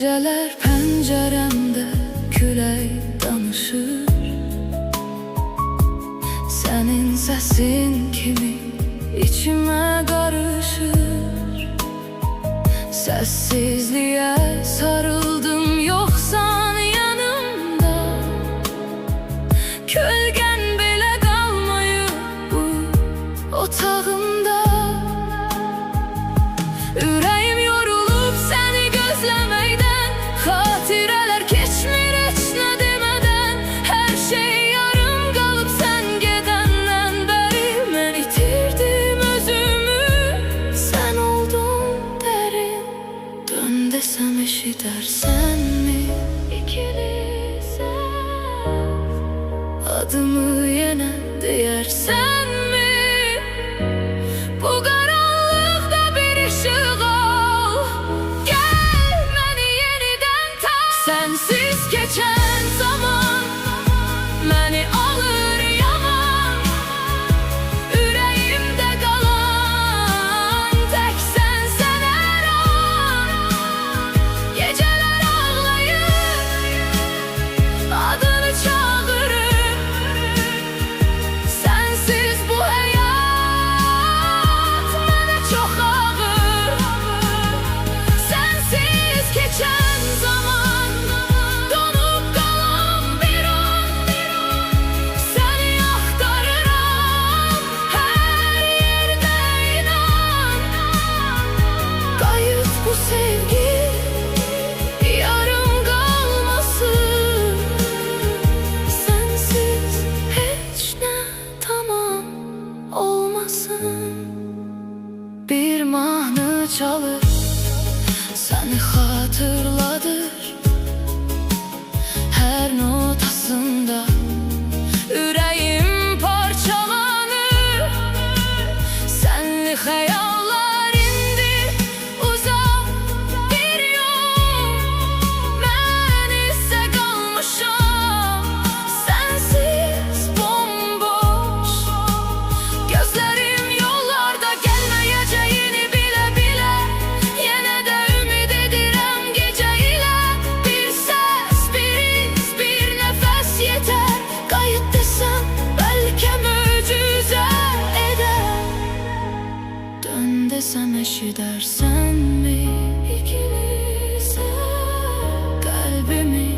Geceler penceremde külək danışır, senin sesin kimi içime karışır. Sessizliğe sarıldım, yoksan yanımda. Kölgen belə qalmayıb bu otağımda. Ürəyim yorulub səni gözləməkdən, xatirələr keçmir heç nə demədən. Hər şey yarım qalıb sən gedəndən bəri. Mən itirdim özümü, sən oldun dərin. Dön desəm eşidərsənmi? İkilisən, adımı yenə deyərsənmi? Bu qaranlıqda bir işıq ol, gəl məni yenidən tap. Sənsiz keçən zaman məni alır yaman. Ürəyimdə qalan tək sənsən hər an. Gecələr ağlayır, adını çağırır. Sənsiz bu həyat mənə çox ağır. Sənsiz keçən zaman donub qalan bir an. Səni axtarıram hər yerdə, inan. Qayıt bu sevgi yarım qalmasın. Sensiz heç nə tamam olmasın. Bir mahnı çalır, səni xatırladır. Hər notasında ürəyim parçalanır. Sənli xəyallar indi uzaq bir yol. Mən isə qalmışam sənsiz bomboş. Gözlərim yollarda gəlməyəcəyini bilə-bilə. Yenə də ümid edirəm gecə ilə. Bir səs, bir iz, bir nəfəs yetər. Qayıt desəm bəlkə möcüzə edər. Dön desəm eşidərsənmi? İkilisən, qəlbimi